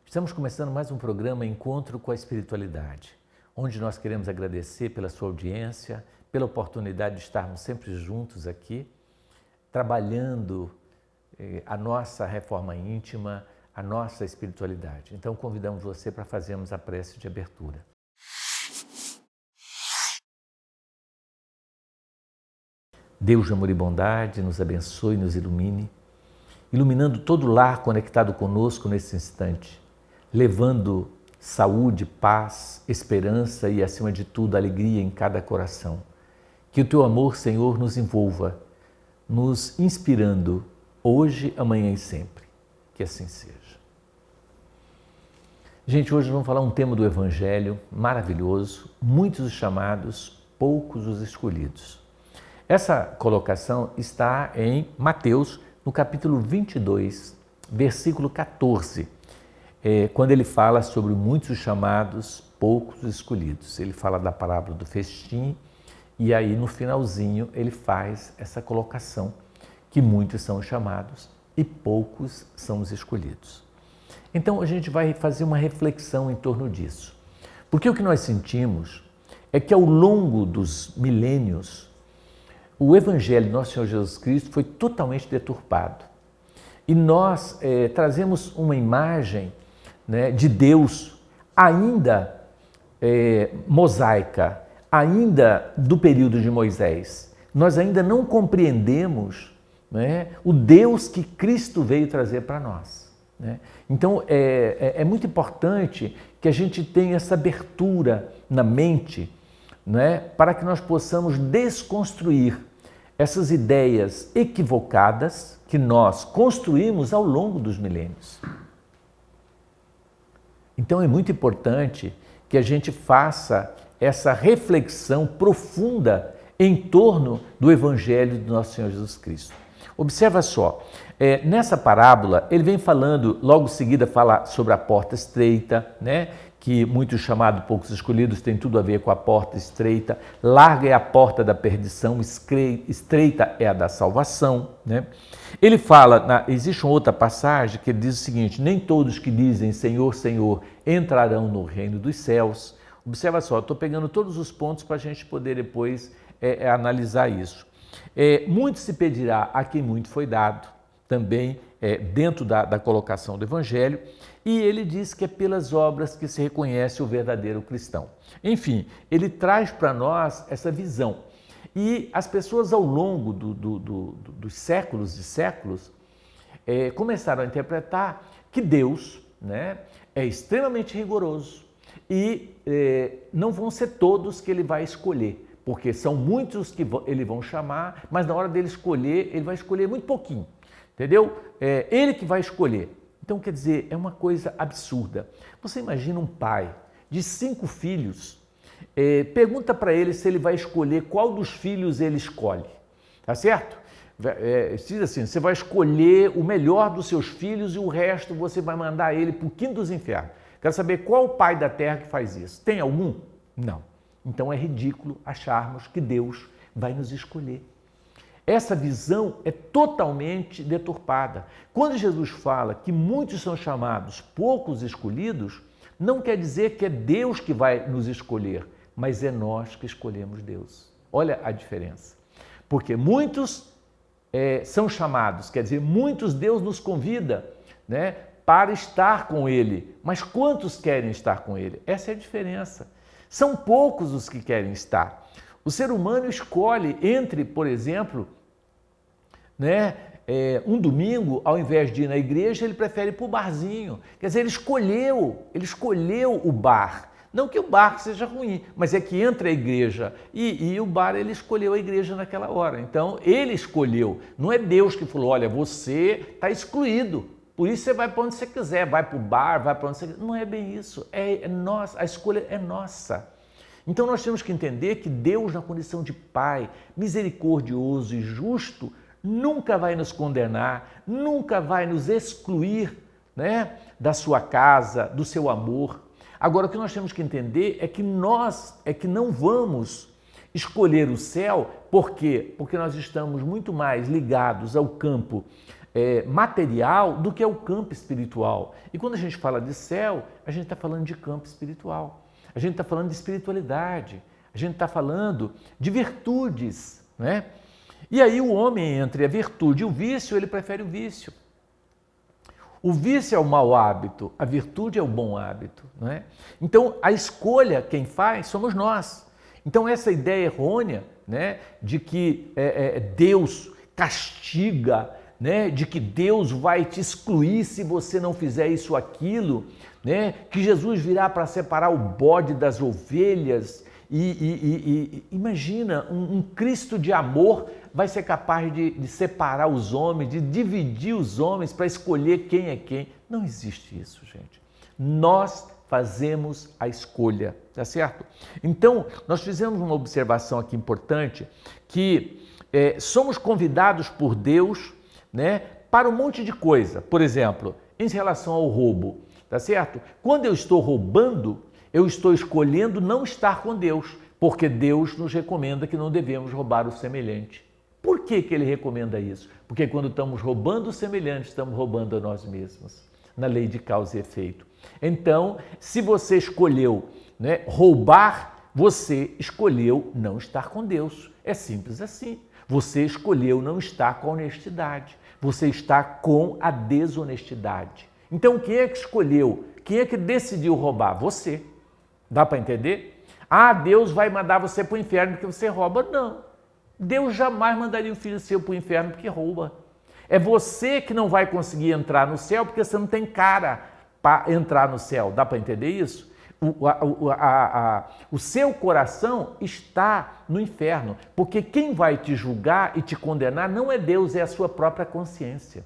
Estamos começando mais um programa Encontro com a Espiritualidade, onde nós queremos agradecer pela sua audiência, pela oportunidade de estarmos sempre juntos aqui, trabalhando a nossa reforma íntima, a nossa espiritualidade. Então convidamos você para fazermos a prece de abertura. Deus de amor e bondade, nos abençoe e nos ilumine, iluminando todo lar conectado conosco nesse instante, levando saúde, paz, esperança e, acima de tudo, alegria em cada coração. Que o Teu amor, Senhor, nos envolva, nos inspirando hoje, amanhã e sempre. Que assim seja. Gente, hoje vamos falar um tema do Evangelho maravilhoso, muitos os chamados, poucos os escolhidos. Essa colocação está em Mateus, no capítulo 22, versículo 14, quando ele fala sobre muitos chamados, poucos escolhidos. Ele fala da parábola do festim e aí no finalzinho ele faz essa colocação que muitos são chamados e poucos são os escolhidos. Então a gente vai fazer uma reflexão em torno disso. Porque o que nós sentimos é que ao longo dos milênios o Evangelho de Nosso Senhor Jesus Cristo foi totalmente deturpado. E nós trazemos uma imagem, né, de Deus ainda mosaica, ainda do período de Moisés. Nós ainda não compreendemos, né, o Deus que Cristo veio trazer para nós. Né? Então é muito importante que a gente tenha essa abertura na mente, né, para que nós possamos desconstruir essas ideias equivocadas que nós construímos ao longo dos milênios. Então é muito importante que a gente faça essa reflexão profunda em torno do Evangelho do Nosso Senhor Jesus Cristo. Observa só, nessa parábola ele vem falando, logo em seguida fala sobre a porta estreita, né? Que muitos chamados, poucos escolhidos, tem tudo a ver com a porta estreita. Larga é a porta da perdição, estreita é a da salvação. Né? Ele fala, existe uma outra passagem que ele diz o seguinte: nem todos que dizem Senhor, Senhor entrarão no reino dos céus. Observa só, estou pegando todos os pontos para a gente poder depois analisar isso. Muito se pedirá a quem muito foi dado, também dentro da colocação do Evangelho. E ele diz que é pelas obras que se reconhece o verdadeiro cristão. Enfim, ele traz para nós essa visão. E as pessoas ao longo dos séculos e séculos começaram a interpretar que Deus, né, é extremamente rigoroso e não vão ser todos que ele vai escolher, porque são muitos que ele vão chamar, mas na hora dele escolher, ele vai escolher muito pouquinho, entendeu? Ele que vai escolher. Então, quer dizer, é uma coisa absurda. Você imagina um pai de 5 filhos, pergunta para ele se ele vai escolher qual dos filhos ele escolhe, tá certo? Diz assim, você vai escolher o melhor dos seus filhos e o resto você vai mandar ele para o quinto dos infernos. Quero saber qual o pai da terra que faz isso. Tem algum? Não. Então é ridículo acharmos que Deus vai nos escolher. Essa visão é totalmente deturpada. Quando Jesus fala que muitos são chamados, poucos escolhidos, não quer dizer que é Deus que vai nos escolher, mas é nós que escolhemos Deus. Olha a diferença. Porque muitos são chamados, quer dizer, muitos Deus nos convida, né, para estar com Ele. Mas quantos querem estar com Ele? Essa é a diferença. São poucos os que querem estar. O ser humano escolhe entre, por exemplo, né, um domingo, ao invés de ir na igreja, ele prefere ir para o barzinho. Quer dizer, ele escolheu o bar. Não que o bar seja ruim, mas é que entra a igreja e o bar, ele escolheu a igreja naquela hora. Então, ele escolheu. Não é Deus que falou, olha, você está excluído. Por isso você vai para onde você quiser, vai para o bar, vai para onde você quiser. Não é bem isso, a escolha é nossa. Então nós temos que entender que Deus, na condição de Pai, misericordioso e justo, nunca vai nos condenar, nunca vai nos excluir, né, da sua casa, do seu amor. Agora, o que nós temos que entender é que nós não vamos escolher o céu. Por quê? Porque nós estamos muito mais ligados ao campo material do que é o campo espiritual. E quando a gente fala de céu, a gente está falando de campo espiritual. A gente está falando de espiritualidade. A gente está falando de virtudes, né? E aí o homem, entre a virtude e o vício, ele prefere o vício. O vício é o mau hábito, a virtude é o bom hábito, não é? Então, a escolha, quem faz, somos nós. Então, essa ideia errônea, né, de que Deus castiga, né, de que Deus vai te excluir se você não fizer isso ou aquilo, né, que Jesus virá para separar o bode das ovelhas. Imagina, um Cristo de amor vai ser capaz de separar os homens, de dividir os homens para escolher quem é quem. Não existe isso, gente. Nós fazemos a escolha, tá certo? Então, nós fizemos uma observação aqui importante, que somos convidados por Deus, né, para um monte de coisa. Por exemplo, em relação ao roubo, tá certo? Quando eu estou roubando, eu estou escolhendo não estar com Deus, porque Deus nos recomenda que não devemos roubar o semelhante. Por que ele recomenda isso? Porque quando estamos roubando o semelhante, estamos roubando a nós mesmos, na lei de causa e efeito. Então, se você escolheu, né, roubar, você escolheu não estar com Deus. É simples assim. Você escolheu não estar com a honestidade. Você está com a desonestidade. Então, quem é que escolheu? Quem é que decidiu roubar? Você. Dá para entender? Ah, Deus vai mandar você para o inferno porque você rouba. Não. Deus jamais mandaria um filho seu para o inferno porque rouba. É você que não vai conseguir entrar no céu porque você não tem cara para entrar no céu. Dá para entender isso? O seu coração está no inferno, porque quem vai te julgar e te condenar não é Deus, é a sua própria consciência.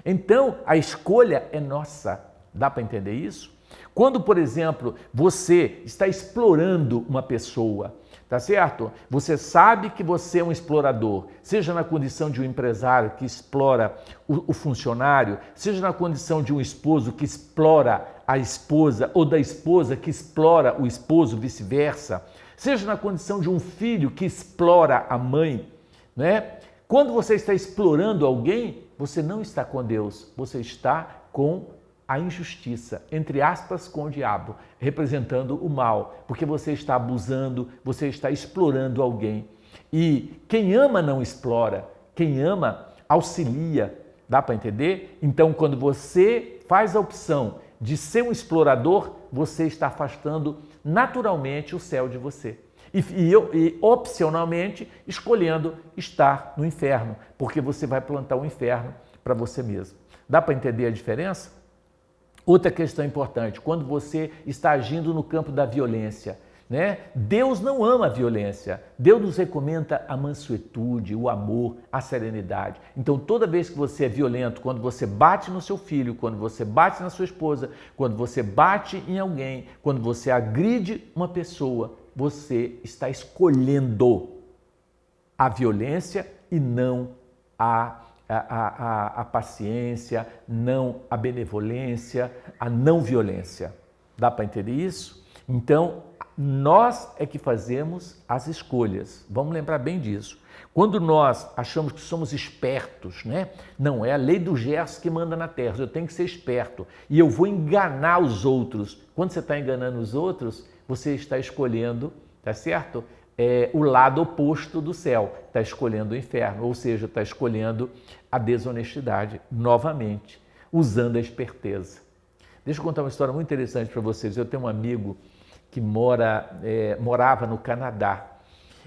Então, a escolha é nossa. Dá para entender isso? Quando, por exemplo, você está explorando uma pessoa, tá certo? Você sabe que você é um explorador, seja na condição de um empresário que explora o funcionário, seja na condição de um esposo que explora a esposa ou da esposa que explora o esposo, vice-versa, seja na condição de um filho que explora a mãe, né? Quando você está explorando alguém, você não está com Deus, você está com a injustiça, entre aspas, com o diabo, representando o mal, porque você está abusando, você está explorando alguém. E quem ama não explora, quem ama auxilia, dá para entender? Então, quando você faz a opção de ser um explorador, você está afastando naturalmente o céu de você. E opcionalmente escolhendo estar no inferno, porque você vai plantar o inferno para você mesmo. Dá para entender a diferença? Outra questão importante, quando você está agindo no campo da violência, né? Deus não ama a violência, Deus nos recomenda a mansuetude, o amor, a serenidade. Então, toda vez que você é violento, quando você bate no seu filho, quando você bate na sua esposa, quando você bate em alguém, quando você agride uma pessoa, você está escolhendo a violência e não a paciência, não a benevolência, a não violência. Dá para entender isso? Então, nós é que fazemos as escolhas. Vamos lembrar bem disso. Quando nós achamos que somos espertos, né? Não, é a lei do Gerson que manda na terra. Eu tenho que ser esperto e eu vou enganar os outros. Quando você está enganando os outros, você está escolhendo, tá certo? O lado oposto do céu, está escolhendo o inferno, ou seja, está escolhendo a desonestidade, novamente, usando a esperteza. Deixa eu contar uma história muito interessante para vocês. Eu tenho um amigo que morava no Canadá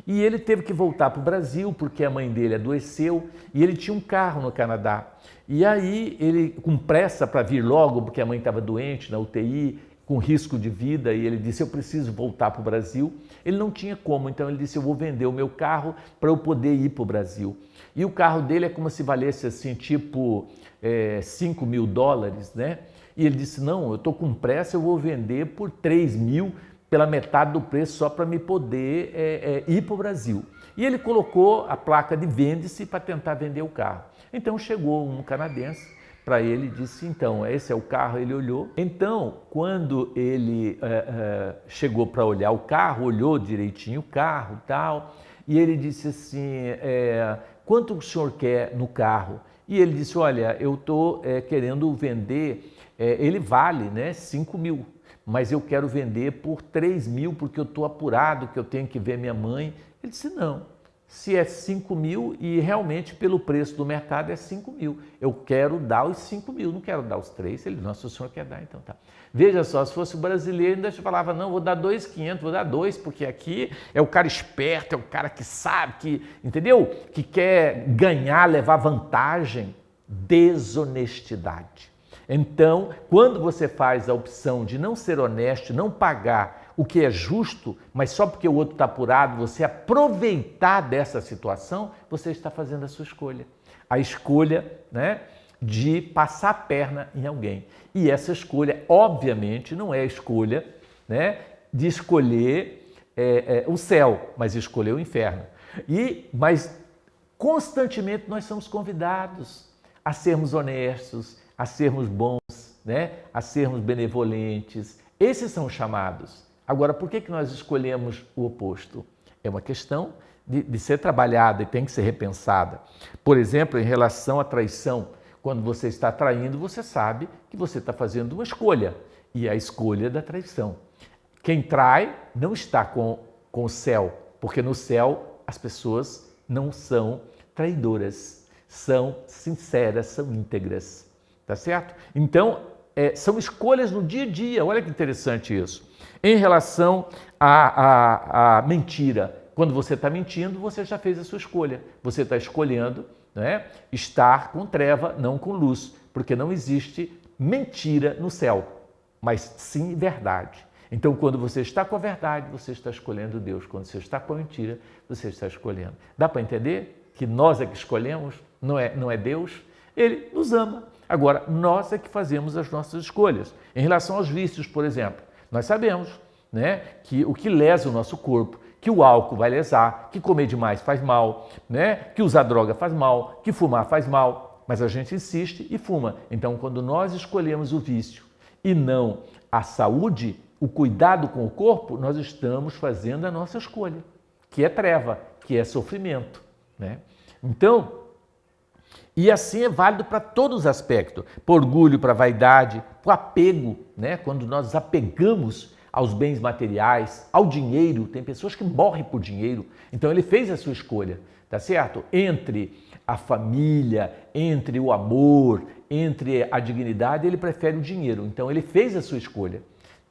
e ele teve que voltar para o Brasil porque a mãe dele adoeceu e ele tinha um carro no Canadá. E aí ele, com pressa para vir logo, porque a mãe estava doente na UTI, com risco de vida, e ele disse, eu preciso voltar para o Brasil. Ele não tinha como, então ele disse, eu vou vender o meu carro para eu poder ir para o Brasil. E o carro dele é como se valesse assim, tipo $5 mil, né? E ele disse, não, eu estou com pressa, eu vou vender por 3 mil, pela metade do preço, só para me poder ir para o Brasil. E ele colocou a placa de vende-se para tentar vender o carro. Então chegou um canadense para ele e disse, então, esse é o carro, ele olhou. Então, quando ele chegou para olhar o carro, olhou direitinho o carro e tal, e ele disse assim, quanto o senhor quer no carro? E ele disse, olha, eu estou querendo vender, ele vale, né, 5 mil, mas eu quero vender por 3 mil porque eu estou apurado, que eu tenho que ver minha mãe. Ele disse, não, se é 5 mil e realmente pelo preço do mercado é 5 mil, eu quero dar os 5 mil, não quero dar os 3. Ele, nossa, o senhor quer dar, então tá. Veja só, se fosse o brasileiro, ainda falava, não, vou dar 2.500, vou dar 2, porque aqui é o cara esperto, é o cara que sabe, que, entendeu? Que quer ganhar, levar vantagem. Desonestidade. Então, quando você faz a opção de não ser honesto, não pagar o que é justo, mas só porque o outro está apurado, você aproveitar dessa situação, você está fazendo a sua escolha. A escolha, né, de passar a perna em alguém. E essa escolha, obviamente, não é a escolha, né, de escolher o céu, mas escolher o inferno. Mas constantemente nós somos convidados a sermos honestos, a sermos bons, né, a sermos benevolentes. Esses são os chamados. Agora, por que nós escolhemos o oposto? É uma questão de ser trabalhada e tem que ser repensada. Por exemplo, em relação à traição, quando você está traindo, você sabe que você está fazendo uma escolha, e é a escolha da traição. Quem trai não está com o céu, porque no céu as pessoas não são traidoras, são sinceras, são íntegras, tá certo? Então, são escolhas no dia a dia, olha que interessante isso. Em relação à mentira, quando você está mentindo, você já fez a sua escolha, você está escolhendo, né, estar com treva, não com luz, porque não existe mentira no céu, mas sim verdade. Então, quando você está com a verdade, você está escolhendo Deus. Quando você está com a mentira, você está escolhendo. Dá para entender que nós é que escolhemos, não é Deus? Ele nos ama. Agora, nós é que fazemos as nossas escolhas. Em relação aos vícios, por exemplo, nós sabemos, né, que o que lesa o nosso corpo, que o álcool vai lesar, que comer demais faz mal, né, que usar droga faz mal, que fumar faz mal, mas a gente insiste e fuma. Então, quando nós escolhemos o vício e não a saúde, o cuidado com o corpo, nós estamos fazendo a nossa escolha, que é treva, que é sofrimento, né? Então, e assim é válido para todos os aspectos, para orgulho, para vaidade, para o apego, né? Quando nós apegamos aos bens materiais, ao dinheiro, tem pessoas que morrem por dinheiro, então ele fez a sua escolha, tá certo? Entre a família, entre o amor, entre a dignidade, ele prefere o dinheiro, então ele fez a sua escolha.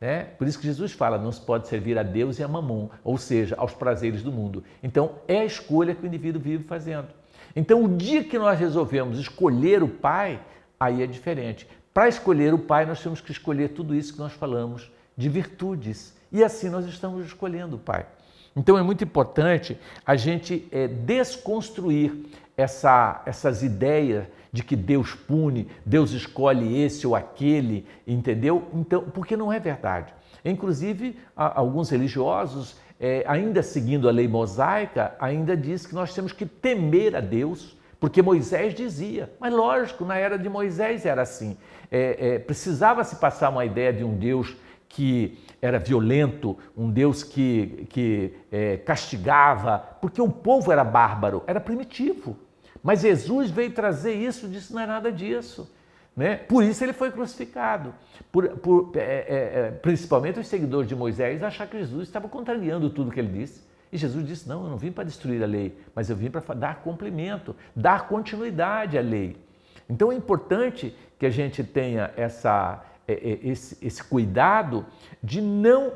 Né? Por isso que Jesus fala, não se pode servir a Deus e a mamon, ou seja, aos prazeres do mundo. Então, é a escolha que o indivíduo vive fazendo. Então, o dia que nós resolvemos escolher o Pai, aí é diferente. Para escolher o Pai, nós temos que escolher tudo isso que nós falamos de virtudes. E assim nós estamos escolhendo o Pai. Então, é muito importante a gente desconstruir essas ideias de que Deus pune, Deus escolhe esse ou aquele, entendeu? Então, porque não é verdade. Inclusive, alguns religiosos, ainda seguindo a lei mosaica, ainda diz que nós temos que temer a Deus, porque Moisés dizia, mas lógico, na era de Moisés era assim, precisava se passar uma ideia de um Deus que era violento, um Deus que castigava, porque o povo era bárbaro, era primitivo. Mas Jesus veio trazer isso, disse não é nada disso. Né? Por isso ele foi crucificado. Principalmente os seguidores de Moisés acharam que Jesus estava contrariando tudo que ele disse. E Jesus disse, não, eu não vim para destruir a lei, mas eu vim para dar cumprimento, dar continuidade à lei. Então é importante que a gente tenha esse cuidado de não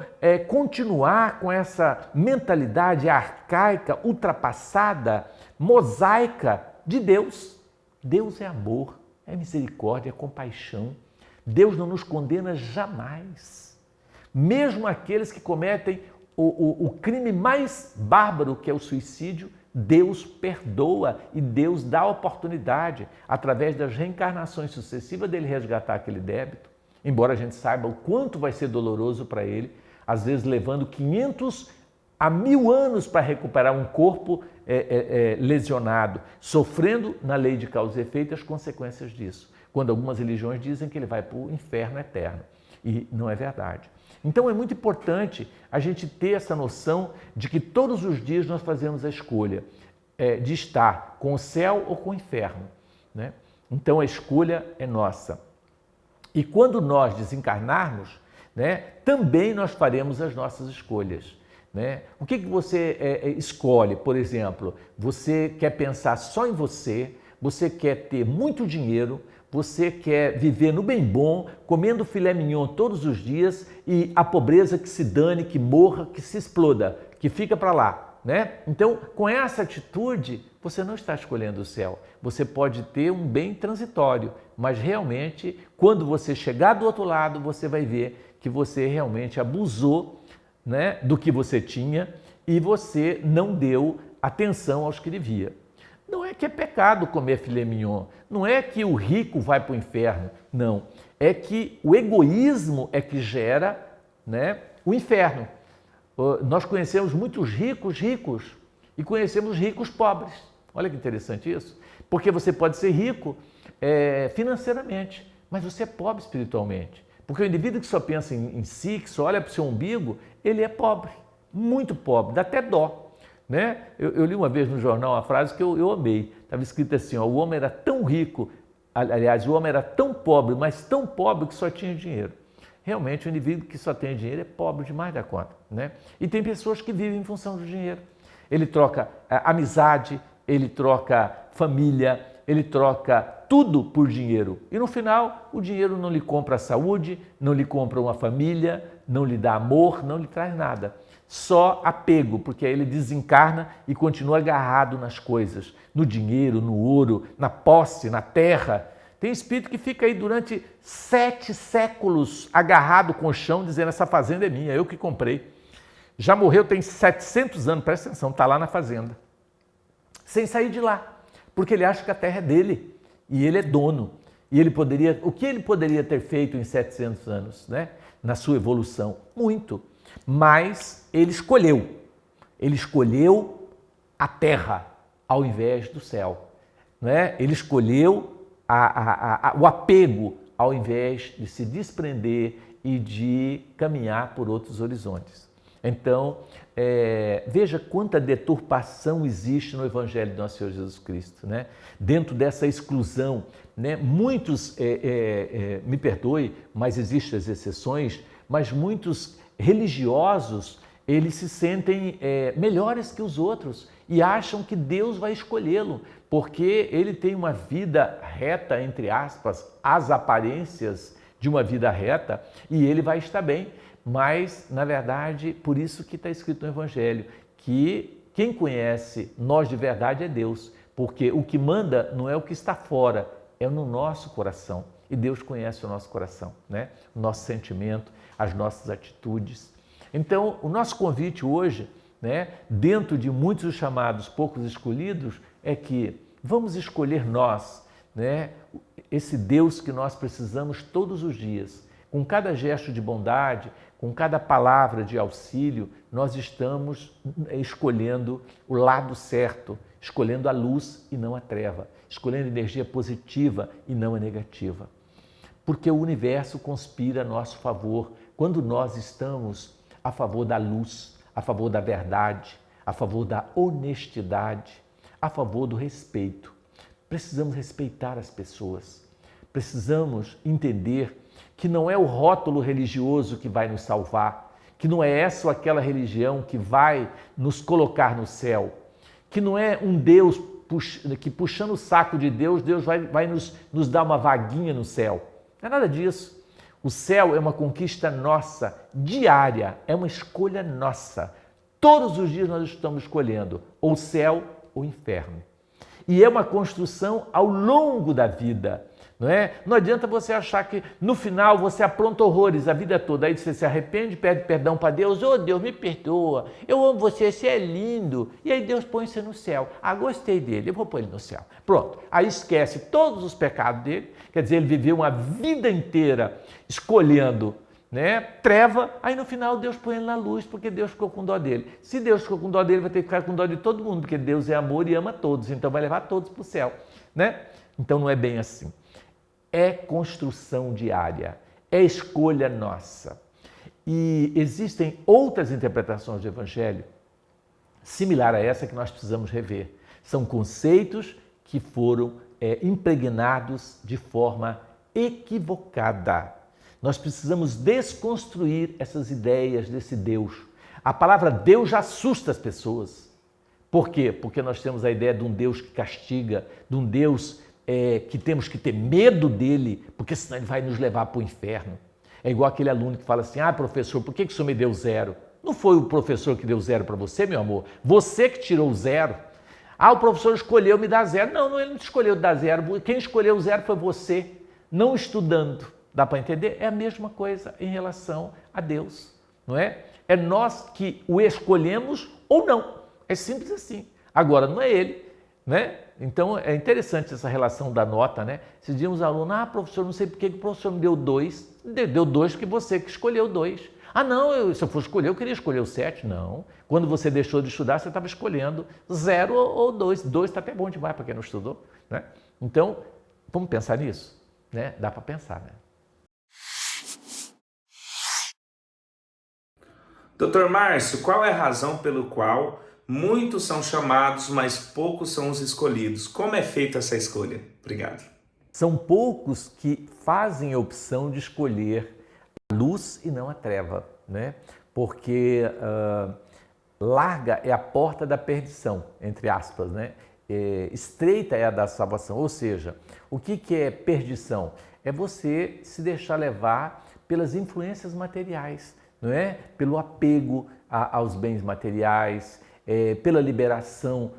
continuar com essa mentalidade arcaica, ultrapassada, mosaica de Deus. Deus é amor, é misericórdia, é compaixão. Deus não nos condena jamais. Mesmo aqueles que cometem o crime mais bárbaro, que é o suicídio, Deus perdoa e Deus dá a oportunidade, através das reencarnações sucessivas, dele resgatar aquele débito. Embora a gente saiba o quanto vai ser doloroso para ele, às vezes levando 500 a 1000 anos para recuperar um corpo lesionado, sofrendo na lei de causa e efeito as consequências disso. Quando algumas religiões dizem que ele vai para o inferno eterno. E não é verdade. Então é muito importante a gente ter essa noção de que todos os dias nós fazemos a escolha de estar com o céu ou com o inferno. Né? Então a escolha é nossa. E quando nós desencarnarmos, né, também nós faremos as nossas escolhas. Né? O que você escolhe, por exemplo? Você quer pensar só em você, você quer ter muito dinheiro, você quer viver no bem bom, comendo filé mignon todos os dias e a pobreza que se dane, que morra, que se exploda, que fica para lá. Né? Então, com essa atitude, você não está escolhendo o céu. Você pode ter um bem transitório, mas realmente, quando você chegar do outro lado, você vai ver que você realmente abusou, né, do que você tinha e você não deu atenção aos que devia. Não é que é pecado comer filé mignon, não é que o rico vai para o inferno, não. É que o egoísmo é que gera, né, o inferno. Nós conhecemos muitos ricos e conhecemos ricos pobres. Olha que interessante isso. Porque você pode ser rico financeiramente, mas você é pobre espiritualmente. Porque o indivíduo que só pensa em si, que só olha para o seu umbigo, ele é pobre, muito pobre, dá até dó. Né? Eu li uma vez no jornal uma frase que eu amei. Estava escrito assim, ó, o homem era tão rico, aliás, o homem era tão pobre, mas tão pobre que só tinha dinheiro. Realmente, o indivíduo que só tem dinheiro é pobre demais da conta. Né? E tem pessoas que vivem em função do dinheiro. Ele troca amizade, ele troca família, ele troca tudo por dinheiro. E no final, o dinheiro não lhe compra a saúde, não lhe compra uma família, não lhe dá amor, não lhe traz nada. Só apego, porque aí ele desencarna e continua agarrado nas coisas, no dinheiro, no ouro, na posse, na terra. Tem espírito que fica aí durante 7 séculos agarrado com o chão, dizendo essa fazenda é minha, eu que comprei. Já morreu, tem 700 anos, presta atenção, está lá na fazenda. Sem sair de lá, porque ele acha que a terra é dele e ele é dono. E o que ele poderia ter feito em 700 anos, né? Na sua evolução? Muito. Mas ele escolheu a terra ao invés do céu. Né? Ele escolheu o apego ao invés de se desprender e de caminhar por outros horizontes. Então, veja quanta deturpação existe no Evangelho de Nosso Senhor Jesus Cristo. Né? Dentro dessa exclusão, né? Muitos, me perdoe, mas existem as exceções, mas muitos religiosos, eles se sentem melhores que os outros e acham que Deus vai escolhê-lo, porque ele tem uma vida reta, entre aspas, as aparências de uma vida reta, e ele vai estar bem. Mas, na verdade, por isso que está escrito no Evangelho, que quem conhece nós de verdade é Deus, porque o que manda não é o que está fora, é no nosso coração. E Deus conhece o nosso coração, né? O nosso sentimento, as nossas atitudes. Então, o nosso convite hoje, né, dentro de muitos dos chamados poucos escolhidos, é que vamos escolher nós, né, esse Deus que nós precisamos todos os dias. Com cada gesto de bondade, com cada palavra de auxílio, nós estamos escolhendo o lado certo, escolhendo a luz e não a treva, escolhendo energia positiva e não a negativa. Porque o universo conspira a nosso favor quando nós estamos a favor da luz, a favor da verdade, a favor da honestidade, a favor do respeito. Precisamos respeitar as pessoas, precisamos entender que não é o rótulo religioso que vai nos salvar, que não é essa ou aquela religião que vai nos colocar no céu, que não é um Deus que puxando o saco de Deus, Deus vai nos dar uma vaguinha no céu. Não é nada disso. O céu é uma conquista nossa, diária, é uma escolha nossa. Todos os dias nós estamos escolhendo ou céu ou inferno. E é uma construção ao longo da vida. Não é? Não adianta você achar que no final você apronta horrores a vida toda, aí você se arrepende, pede perdão para Deus, ô Deus, me perdoa, eu amo você, você é lindo, e aí Deus põe você no céu. Ah, gostei dele, eu vou pôr ele no céu. Pronto, aí esquece todos os pecados dele, quer dizer, ele viveu uma vida inteira escolhendo, né, treva, aí no final Deus põe ele na luz, porque Deus ficou com dó dele. Se Deus ficou com dó dele, vai ter que ficar com dó de todo mundo, porque Deus é amor e ama todos, então vai levar todos para o céu. Né? Então não é bem assim. É construção diária, é escolha nossa. E existem outras interpretações do Evangelho similar a essa que nós precisamos rever. São conceitos que foram impregnados de forma equivocada. Nós precisamos desconstruir essas ideias desse Deus. A palavra Deus já assusta as pessoas. Por quê? Porque nós temos a ideia de um Deus que castiga, de um Deus que temos que ter medo dele, porque senão ele vai nos levar para o inferno. É igual aquele aluno que fala assim, professor, por que o senhor me deu 0? Não foi o professor que deu 0 para você, meu amor? Você que tirou o 0. O professor escolheu me dar 0. Não, ele não escolheu dar 0. Quem escolheu o 0 foi você, não estudando. Dá para entender? É a mesma coisa em relação a Deus, não é? É nós que o escolhemos ou não. É simples assim. Agora, não é ele, né? Então, é interessante essa relação da nota, né? Se dizemos ao aluno, professor, não sei por que o professor me deu 2. Deu 2 porque você que escolheu 2. Não, se eu for escolher, eu queria escolher o 7. Não. Quando você deixou de estudar, você estava escolhendo 0 ou 2. 2 está até bom demais para quem não estudou, né? Então, vamos pensar nisso, né? Dá para pensar, né? Dr. Márcio, qual é a razão pelo qual muitos são chamados, mas poucos são os escolhidos? Como é feita essa escolha? Obrigado. São poucos que fazem a opção de escolher a luz e não a treva, né? Porque larga é a porta da perdição, entre aspas, né? Estreita é a da salvação, ou seja, o que é perdição? É você se deixar levar pelas influências materiais, não é? Pelo apego aos bens materiais, pela liberação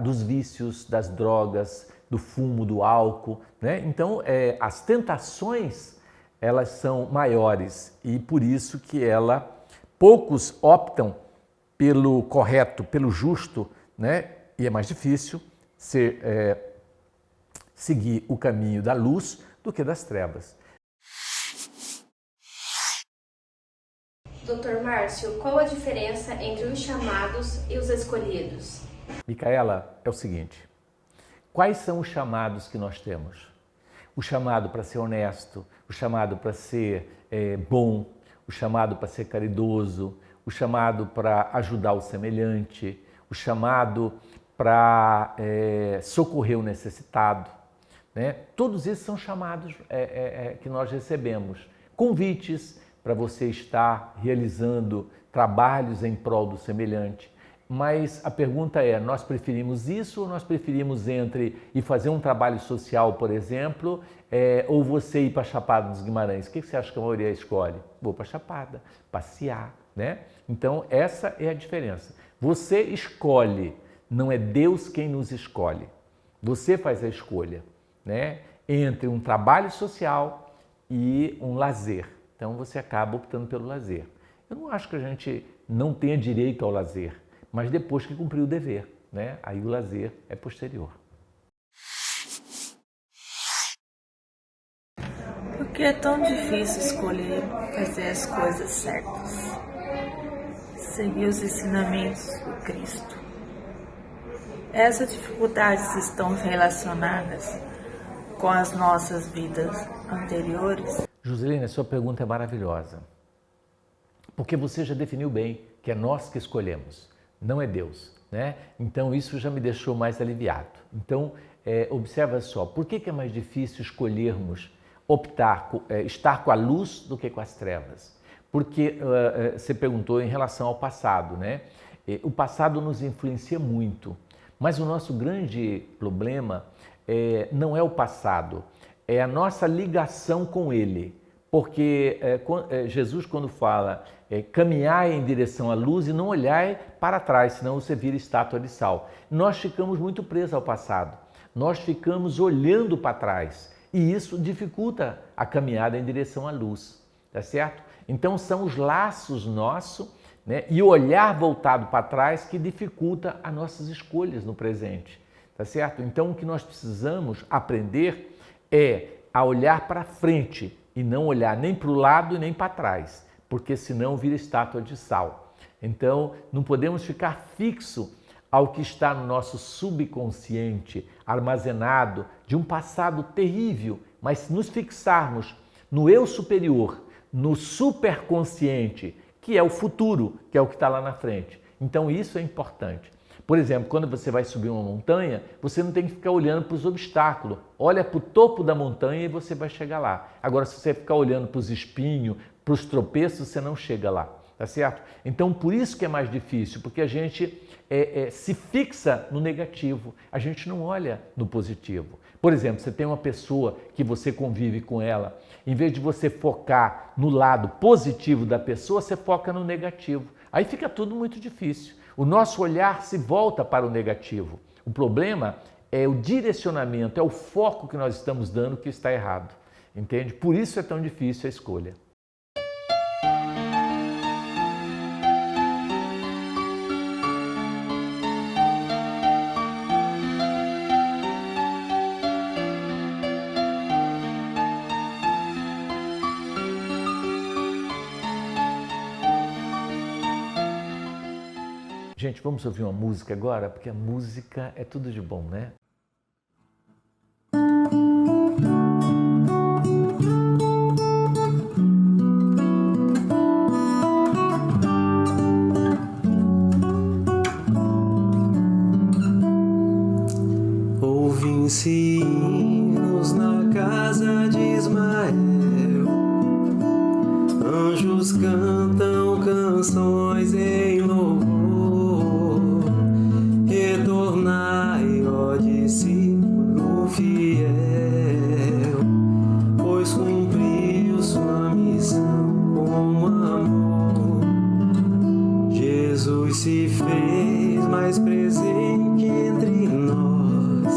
dos vícios, das drogas, do fumo, do álcool, né? Então, as tentações, elas são maiores e por isso que poucos optam pelo correto, pelo justo, né? E é mais difícil seguir o caminho da luz do que das trevas. Dr. Márcio, qual a diferença entre os chamados e os escolhidos? Micaela, é o seguinte, quais são os chamados que nós temos? O chamado para ser honesto, o chamado para ser bom, o chamado para ser caridoso, o chamado para ajudar o semelhante, o chamado para socorrer o necessitado, né? Todos esses são chamados que nós recebemos, convites para você estar realizando trabalhos em prol do semelhante. Mas a pergunta é, nós preferimos isso ou nós preferimos ir fazer um trabalho social, por exemplo, ou você ir para Chapada dos Guimarães? O que você acha que a maioria escolhe? Vou para Chapada, passear, né? Então, essa é a diferença. Você escolhe, não é Deus quem nos escolhe. Você faz a escolha, né? Entre um trabalho social e um lazer. Então, você acaba optando pelo lazer. Eu não acho que a gente não tenha direito ao lazer, mas depois que cumprir o dever, né? Aí o lazer é posterior. Por que é tão difícil escolher fazer as coisas certas? Seguir os ensinamentos do Cristo. Essas dificuldades estão relacionadas com as nossas vidas anteriores? Joselina, a sua pergunta é maravilhosa, porque você já definiu bem que é nós que escolhemos, não é Deus, né? Então isso já me deixou mais aliviado. Então observa só, por que é mais difícil escolhermos estar com a luz do que com as trevas? Porque você perguntou em relação ao passado, né? O passado nos influencia muito, mas o nosso grande problema não é o passado, é a nossa ligação com ele. Porque Jesus, quando fala caminhar em direção à luz e não olhar para trás, senão você vira estátua de sal. Nós ficamos muito presos ao passado, nós ficamos olhando para trás e isso dificulta a caminhada em direção à luz, tá certo? Então são os laços nossos, né, e o olhar voltado para trás que dificulta as nossas escolhas no presente, tá certo? Então o que nós precisamos aprender é a olhar para frente e não olhar nem para o lado e nem para trás, porque senão vira estátua de sal. Então, não podemos ficar fixo ao que está no nosso subconsciente, armazenado de um passado terrível, mas se nos fixarmos no eu superior, no superconsciente, que é o futuro, que é o que está lá na frente. Então, isso é importante. Por exemplo, quando você vai subir uma montanha, você não tem que ficar olhando para os obstáculos. Olha para o topo da montanha e você vai chegar lá. Agora, se você ficar olhando para os espinhos, para os tropeços, você não chega lá, tá certo? Então, por isso que é mais difícil, porque a gente se fixa no negativo, a gente não olha no positivo. Por exemplo, você tem uma pessoa que você convive com ela, em vez de você focar no lado positivo da pessoa, você foca no negativo. Aí fica tudo muito difícil. O nosso olhar se volta para o negativo. O problema é o direcionamento, é o foco que nós estamos dando que está errado. Entende? Por isso é tão difícil a escolha. Gente, vamos ouvir uma música agora? Porque a música é tudo de bom, né? Ouvem-se hinos na casa de Ismael, anjos cantam canções em louvor. Retornai, ó discípulo fiel, pois cumpriu sua missão com amor. Jesus se fez mais presente entre nós,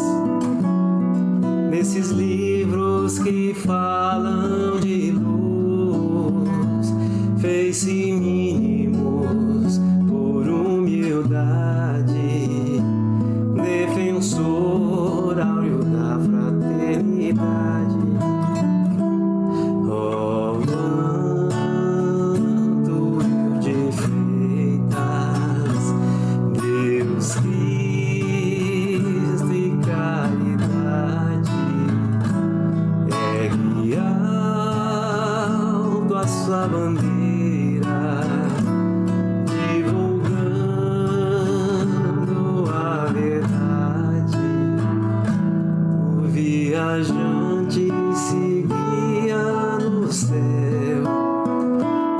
nesses livros que falam de luz, fez-se mínimos por humildade, defensor áureo da fraternidade. Ó manto de feitas, Deus Cristo e caridade, ergue alto a sua bandeira, viajante seguia no céu,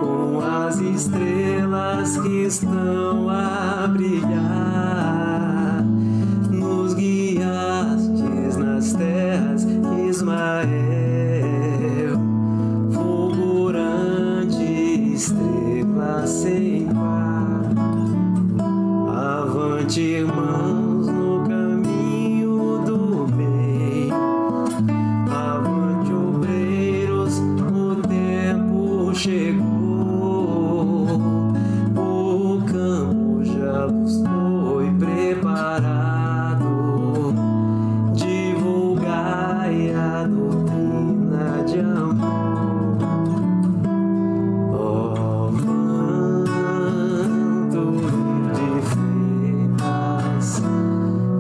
com as estrelas que estão a brilhar, nos guiastes nas terras de Ismael, fulgurante estrela sem par. Avante, irmãos, no caminho do bem, avante, obreiros, o tempo chegou, o campo já vos foi preparado, divulgai a doutrina de amor. Ó manto de feitas,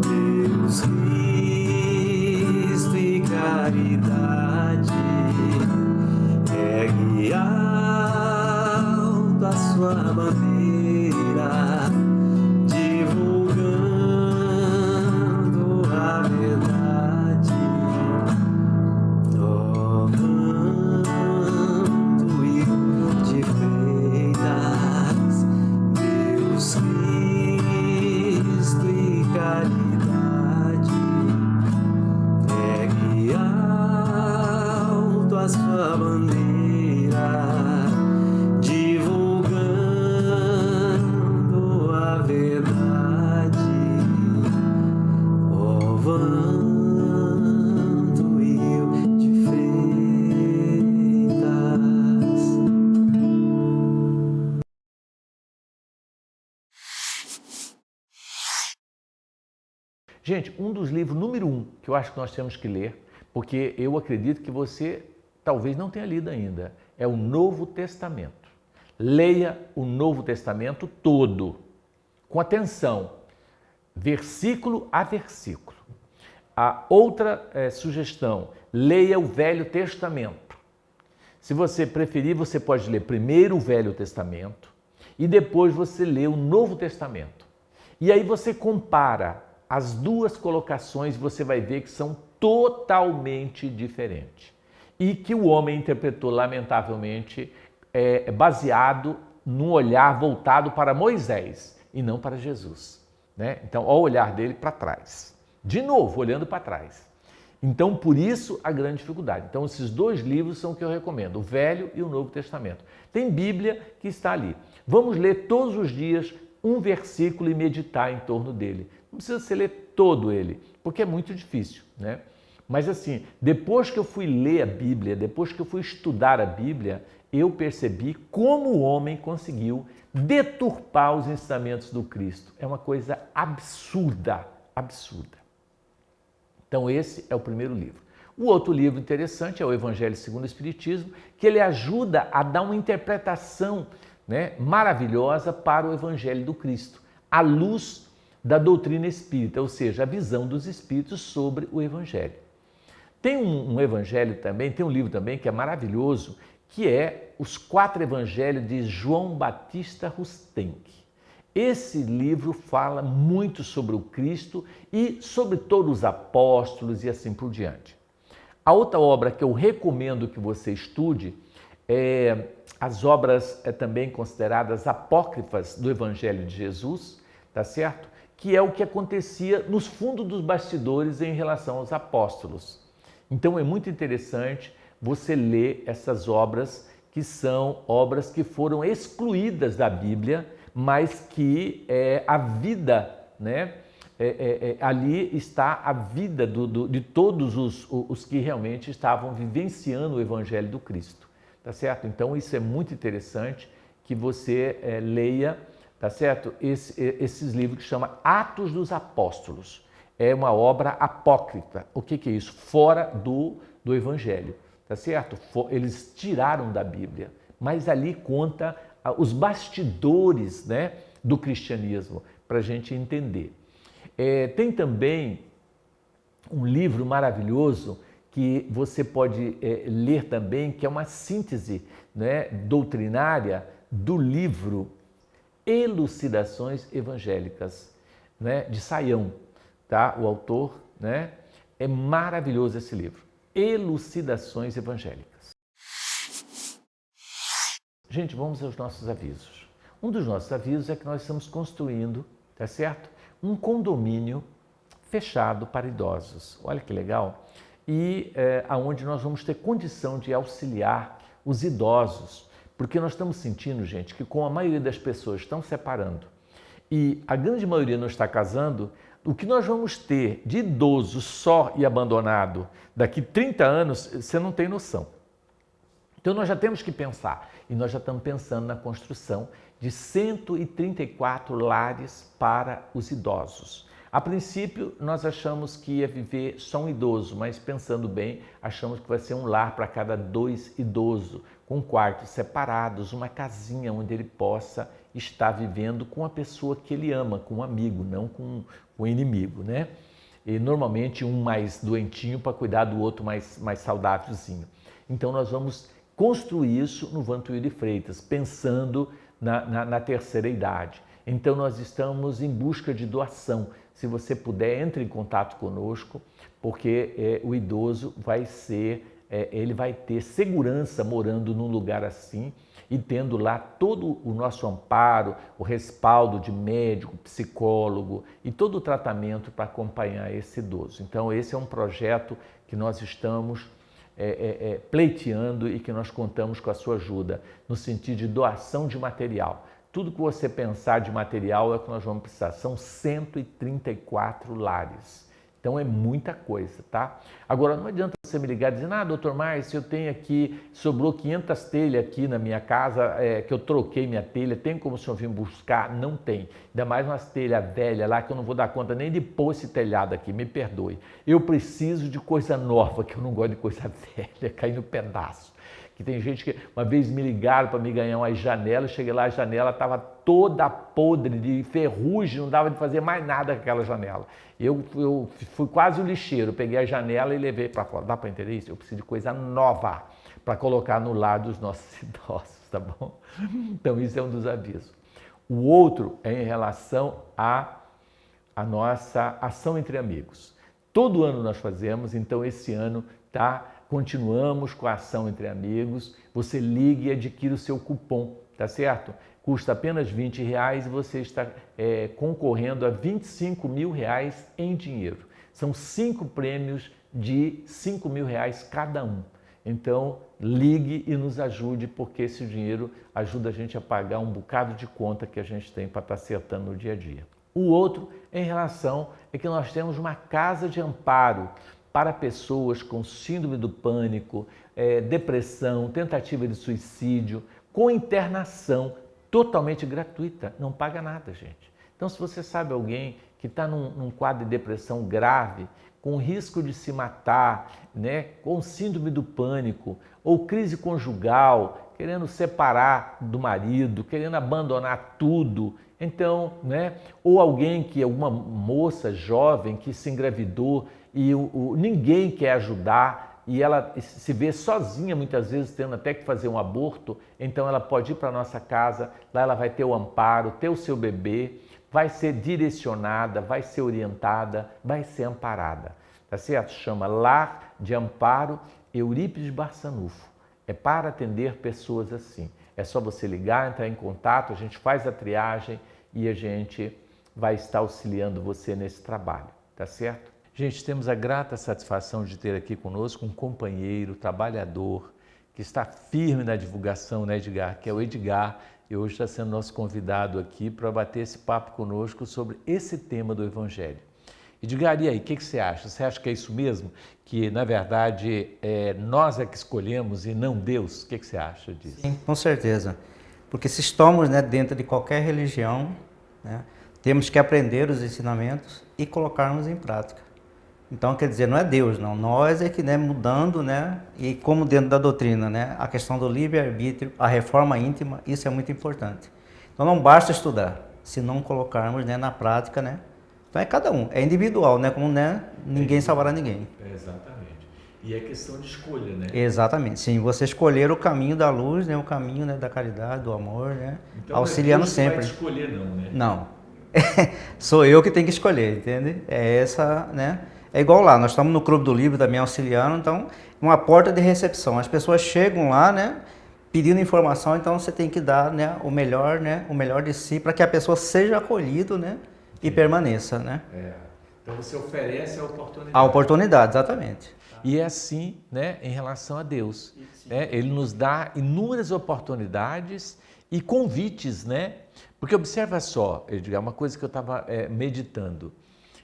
Deus Cristo e caridade, ergue alto a sua bandeira, divulgando a verdade. Ó manto de feitas, Deus Cristo e caridade, ergue alto a sua bandeira, divulgando a verdade. Ó vanto de feitas. Gente, um dos livros número 1 que eu acho que nós temos que ler, porque eu acredito que você talvez não tenha lido ainda, é o Novo Testamento. Leia o Novo Testamento todo, com atenção, versículo a versículo. A outra sugestão, leia o Velho Testamento. Se você preferir, você pode ler primeiro o Velho Testamento e depois você lê o Novo Testamento. E aí você compara as duas colocações, você vai ver que são totalmente diferentes. E que o homem interpretou, lamentavelmente, baseado num olhar voltado para Moisés e não para Jesus, né? Então, olha o olhar dele para trás. De novo, olhando para trás. Então, por isso, a grande dificuldade. Então, esses dois livros são o que eu recomendo, o Velho e o Novo Testamento. Tem Bíblia que está ali. Vamos ler todos os dias um versículo e meditar em torno dele. Não precisa ser ler todo ele, porque é muito difícil, né? Mas assim, depois que eu fui ler a Bíblia, depois que eu fui estudar a Bíblia, eu percebi como o homem conseguiu deturpar os ensinamentos do Cristo. É uma coisa absurda, absurda. Então esse é o primeiro livro. O outro livro interessante é o Evangelho segundo o Espiritismo, que ele ajuda a dar uma interpretação, né, maravilhosa para o Evangelho do Cristo, à luz da doutrina espírita, ou seja, a visão dos espíritos sobre o Evangelho. Tem um evangelho também, tem um livro também que é maravilhoso, que é Os Quatro Evangelhos de João Batista Rustenck. Esse livro fala muito sobre o Cristo e sobre todos os apóstolos e assim por diante. A outra obra que eu recomendo que você estude é as obras também consideradas apócrifas do Evangelho de Jesus, tá certo? Que é o que acontecia nos fundos dos bastidores em relação aos apóstolos. Então é muito interessante você ler essas obras, que são obras que foram excluídas da Bíblia, mas que a vida, né? Ali está a vida de todos os que realmente estavam vivenciando o Evangelho do Cristo, tá certo? Então isso é muito interessante que você leia, tá certo? Esses livros que chama Atos dos Apóstolos. É uma obra apócrifa. O que é isso? Fora do Evangelho, tá certo? Eles tiraram da Bíblia, mas ali conta os bastidores, né, do cristianismo, para a gente entender. Tem também um livro maravilhoso que você pode ler também, que é uma síntese, né, doutrinária do livro Elucidações Evangélicas, né, de Saião. Tá? O autor, né? É maravilhoso esse livro. Elucidações Evangélicas. Gente, vamos aos nossos avisos. Um dos nossos avisos é que nós estamos construindo, tá certo? Um condomínio fechado para idosos. Olha que legal. E aonde nós vamos ter condição de auxiliar os idosos. Porque nós estamos sentindo, gente, que como a maioria das pessoas estão separando e a grande maioria não está casando, o que nós vamos ter de idoso só e abandonado daqui 30 anos, você não tem noção. Então nós já temos que pensar, e nós já estamos pensando na construção de 134 lares para os idosos. A princípio, nós achamos que ia viver só um idoso, mas pensando bem, achamos que vai ser um lar para cada 2 idosos, com quartos separados, uma casinha onde ele possa estar vivendo com a pessoa que ele ama, com um amigo, não com o inimigo, né? E normalmente um mais doentinho para cuidar do outro mais saudávelzinho. Então nós vamos construir isso no Vantuil de Freitas, pensando na terceira idade. Então nós estamos em busca de doação. Se você puder, entre em contato conosco, porque o idoso vai ser, ele vai ter segurança morando num lugar assim e tendo lá todo o nosso amparo, o respaldo de médico, psicólogo e todo o tratamento para acompanhar esse idoso. Então esse é um projeto que nós estamos pleiteando e que nós contamos com a sua ajuda, no sentido de doação de material. Tudo que você pensar de material é o que nós vamos precisar. São 134 lares. Então é muita coisa, tá? Agora, não adianta você me ligar dizendo, doutor Márcio, eu tenho aqui, sobrou 500 telhas aqui na minha casa, que eu troquei minha telha, tem como o senhor vir buscar? Não tem. Ainda mais umas telhas velhas lá que eu não vou dar conta nem de pôr esse telhado aqui, me perdoe. Eu preciso de coisa nova, que eu não gosto de coisa velha, cair no pedaço. Que tem gente que uma vez me ligaram para me ganhar umas janelas, cheguei lá, a janela estava toda podre de ferrugem, não dava de fazer mais nada com aquela janela. Eu fui quase um lixeiro, peguei a janela e levei para fora. Dá para entender isso? Eu preciso de coisa nova para colocar no lar dos nossos idosos, tá bom? Então isso é um dos avisos. O outro é em relação a a nossa ação entre amigos. Todo ano nós fazemos, então esse ano continuamos com a ação entre amigos. Você ligue e adquira o seu cupom, tá certo? Custa apenas R$20 e você está concorrendo a R$25 mil em dinheiro. São 5 prêmios de R$5 mil cada um. Então, ligue e nos ajude, porque esse dinheiro ajuda a gente a pagar um bocado de conta que a gente tem para estar acertando no dia a dia. O outro, em relação, é que nós temos uma casa de amparo para pessoas com síndrome do pânico, depressão, tentativa de suicídio, com internação totalmente gratuita, não paga nada, gente. Então, se você sabe alguém que está num quadro de depressão grave, com risco de se matar, né, com síndrome do pânico, ou crise conjugal, querendo separar do marido, querendo abandonar tudo, então, né, ou alguém alguma moça jovem que se engravidou e ninguém quer ajudar e ela se vê sozinha, muitas vezes tendo até que fazer um aborto, então ela pode ir para a nossa casa, lá ela vai ter o amparo, ter o seu bebê, vai ser direcionada, vai ser orientada, vai ser amparada, tá certo? Chama Lar de Amparo Eurípides Barçanufo. É para atender pessoas assim. É só você ligar, entrar em contato, a gente faz a triagem e a gente vai estar auxiliando você nesse trabalho, tá certo? Gente, temos a grata satisfação de ter aqui conosco um companheiro, trabalhador, que está firme na divulgação, né, Edgar? Que é o Edgar. E hoje está sendo nosso convidado aqui para bater esse papo conosco sobre esse tema do Evangelho. Edgar, e aí, o que você acha? Você acha que é isso mesmo? Que, na verdade, nós é que escolhemos e não Deus? O que você acha disso? Sim, com certeza. Porque se estamos, né, dentro de qualquer religião, né, temos que aprender os ensinamentos e colocarmos em prática. Então, quer dizer, não é Deus, não. Nós é que, né, mudando, né, e como dentro da doutrina, né, a questão do livre-arbítrio, a reforma íntima, isso é muito importante. Então, não basta estudar, se não colocarmos, né, na prática, né. Então, é cada um, é individual, né, como, né, ninguém salvará ninguém. Exatamente. E é questão de escolha, né? Exatamente, sim. Você escolher o caminho da luz, né, o caminho, né, da caridade, do amor, né, então, auxiliando sempre. Não vai escolher, não, né? Não. Sou eu que tenho que escolher, entende? É essa, né? É igual lá, nós estamos no Clube do Livro também auxiliando, então, uma porta de recepção. As pessoas chegam lá, né, pedindo informação, então você tem que dar, né, o melhor de si para que a pessoa seja acolhida, né, e permaneça, né? Então você oferece a oportunidade. A oportunidade, exatamente. E é assim, né, em relação a Deus. Né? Ele nos dá inúmeras oportunidades e convites, né? Porque observa só, Edgar, uma coisa que eu estava meditando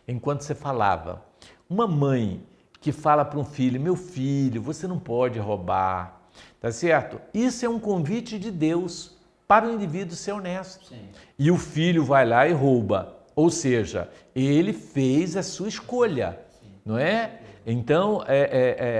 enquanto você falava. Uma mãe que fala para um filho, meu filho, você não pode roubar, tá certo? Isso é um convite de Deus para o indivíduo ser honesto. Sim. E o filho vai lá e rouba, ou seja, ele fez a sua escolha, sim, não é? Então,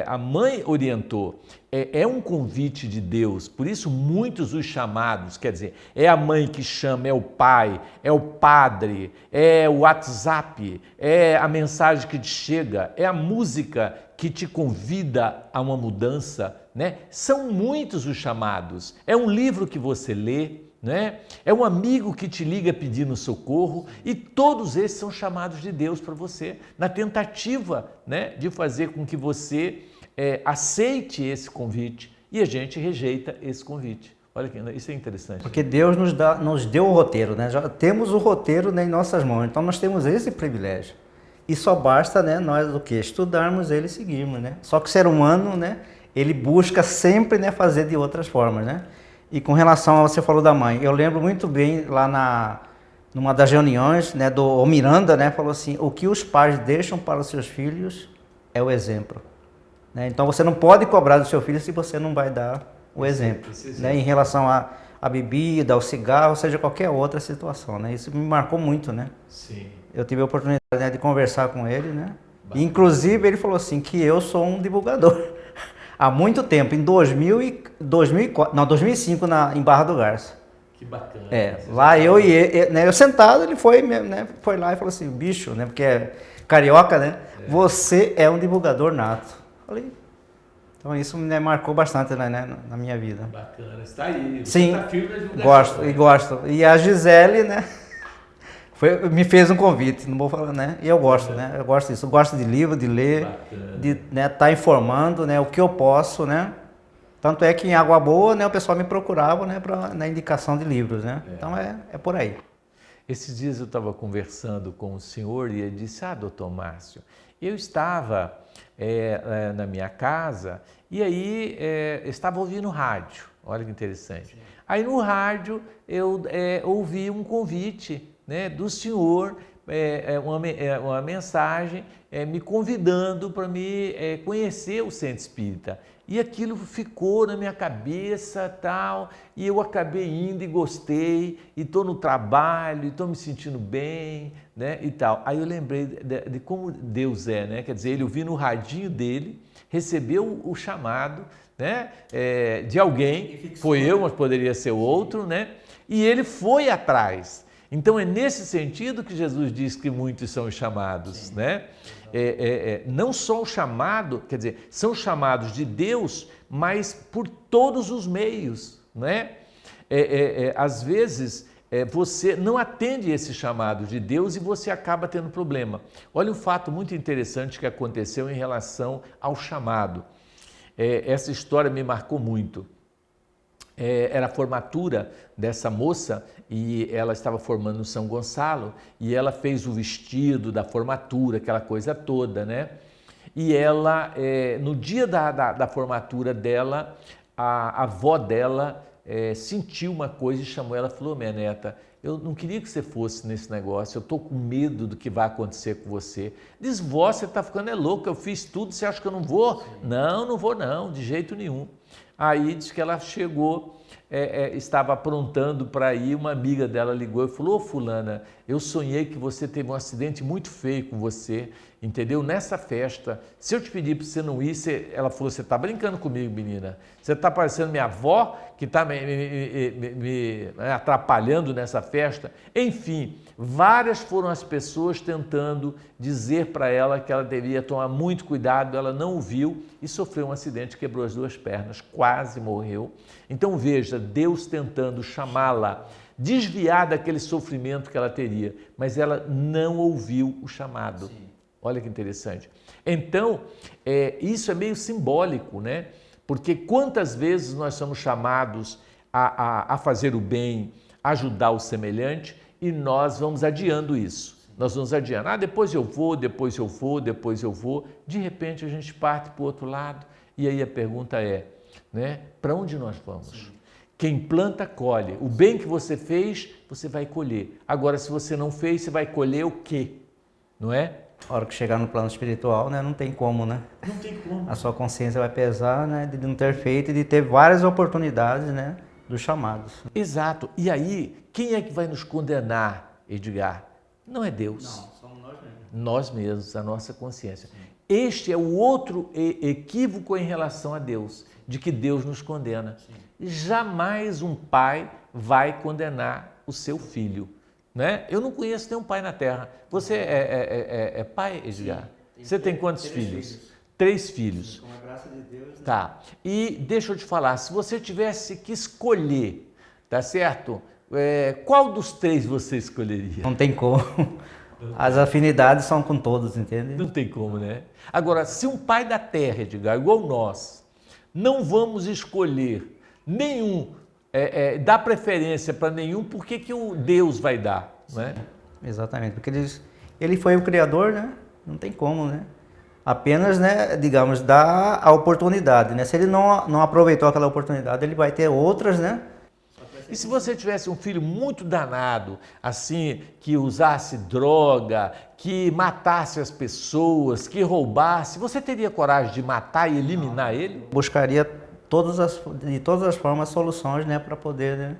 a mãe orientou, é um convite de Deus, por isso muitos os chamados, quer dizer, é a mãe que chama, é o pai, é o padre, é o WhatsApp, é a mensagem que te chega, é a música que te convida a uma mudança, né? São muitos os chamados, é um livro que você lê, né? É um amigo que te liga pedindo socorro e todos esses são chamados de Deus para você, na tentativa, né, de fazer com que você aceite esse convite e a gente rejeita esse convite. Olha que isso é interessante. Porque Deus nos deu o roteiro, né? Já temos o roteiro, né, em nossas mãos, então nós temos esse privilégio. E só basta, né, nós o quê? Estudarmos ele e seguirmos, né? Só que o ser humano, né, ele busca sempre, né, fazer de outras formas, né? E com relação a você falou da mãe, eu lembro muito bem lá numa das reuniões, né, do Miranda, né, falou assim, o que os pais deixam para os seus filhos é o exemplo. Né? Então você não pode cobrar do seu filho se você não vai dar o exemplo, né, em relação à bebida, ao cigarro, ou seja, qualquer outra situação. Né? Isso me marcou muito, né? Sim. Eu tive a oportunidade, né, de conversar com ele, né? E, inclusive ele falou assim, que eu sou um divulgador. Há muito tempo, em 2005, em Barra do Garça. Que bacana. Lá eu e ele, né, eu sentado, ele foi, né, foi lá e falou assim, bicho, né, porque é carioca, né, você é um divulgador nato. Falei, então isso me marcou bastante, né, na minha vida. Bacana, está aí. Você sim, está firme na divulgação. Gosto. E a Gisele, né, Me fez um convite, não vou falar, né? E eu gosto, né? Eu gosto disso, eu gosto de livro, de ler, Bacana. de estar informando, né? O que eu posso, né? Tanto é que em Água Boa, né? O pessoal me procurava, né? Na indicação de livros, né? Então é por aí. Esses dias eu estava conversando com o senhor e ele disse, doutor Márcio, eu estava na minha casa e aí estava ouvindo rádio, olha que interessante. Sim. Aí no rádio eu ouvi um convite, né, do senhor, uma mensagem me convidando para me conhecer o Centro Espírita. E aquilo ficou na minha cabeça, tal, e eu acabei indo e gostei, e estou no trabalho, e estou me sentindo bem, né, e tal. Aí eu lembrei de como Deus é, né? Quer dizer, ele ouviu no radinho dele, recebeu o chamado, né, de alguém, foi eu, mas poderia ser outro, né? E ele foi atrás. Então é nesse sentido que Jesus diz que muitos são os chamados, sim, né? Não só o chamado, quer dizer, são chamados de Deus, mas por todos os meios, né? Às vezes você não atende esse chamado de Deus e você acaba tendo problema. Olha um fato muito interessante que aconteceu em relação ao chamado. Essa história me marcou muito. Era a formatura dessa moça e ela estava formando no São Gonçalo e ela fez o vestido da formatura, aquela coisa toda, né? E ela, no dia da formatura dela, a avó dela sentiu uma coisa e chamou ela e falou, minha neta, eu não queria que você fosse nesse negócio, eu estou com medo do que vai acontecer com você. Diz, vó, você está ficando louca, eu fiz tudo, você acha que eu não vou? Sim. Não vou não, de jeito nenhum. Aí diz que ela chegou, estava aprontando para ir, uma amiga dela ligou e falou, fulana, eu sonhei que você teve um acidente muito feio com você, entendeu? Nessa festa, se eu te pedir para você não ir, ela falou, você está brincando comigo, menina, você está parecendo minha avó que está me atrapalhando nessa festa. Enfim, várias foram as pessoas tentando dizer para ela que ela deveria tomar muito cuidado, ela não ouviu e sofreu um acidente, quebrou as 2 pernas, quase morreu. Então veja, Deus tentando chamá-la, desviar daquele sofrimento que ela teria, mas ela não ouviu o chamado. Sim. Olha que interessante. Então, isso é meio simbólico, né? Porque quantas vezes nós somos chamados a fazer o bem, ajudar o semelhante e nós vamos adiando isso. Sim. Nós vamos adiando, depois eu vou. De repente a gente parte para o outro lado e aí a pergunta né? Para onde nós vamos? Sim. Quem planta, colhe. O bem que você fez, você vai colher. Agora, se você não fez, você vai colher o quê? Não é? A hora que chegar no plano espiritual, né, não tem como, né? Não tem como. A sua consciência vai pesar, né, de não ter feito e de ter várias oportunidades, né, dos chamados. Exato. E aí, quem é que vai nos condenar, Edgar? Não é Deus. Não, somos nós mesmos. Nós mesmos, a nossa consciência. Sim. Este é o outro equívoco em relação a Deus, de que Deus nos condena. Sim. Jamais um pai vai condenar o seu filho. Né? Eu não conheço nenhum pai na Terra. Você é pai, Edgar? Sim, você tem quantos filhos? 3 filhos. Sim, com a graça de Deus. Né? Tá. E deixa eu te falar, se você tivesse que escolher, tá certo? Qual dos 3 você escolheria? Não tem como. As afinidades são com todos, entende? Não tem como, né? Agora, se um pai da Terra, Edgar, igual nós, não vamos escolher nenhum, dar preferência para nenhum, por que o Deus vai dar? Né? Exatamente, porque ele foi o Criador, né? Não tem como, né? Apenas, né, digamos, dar a oportunidade, né? Se ele não aproveitou aquela oportunidade, ele vai ter outras, né? E se você tivesse um filho muito danado, assim, que usasse droga, que matasse as pessoas, que roubasse, você teria coragem de matar e eliminar ele? Buscaria de todas as formas soluções, né, para poder, né,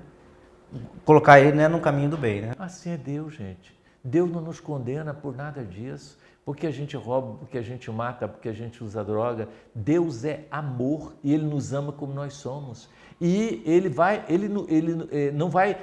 colocar ele, né, no caminho do bem, né? Assim é Deus, gente. Deus não nos condena por nada disso, porque a gente rouba, porque a gente mata, porque a gente usa droga. Deus é amor e Ele nos ama como nós somos. E Ele não vai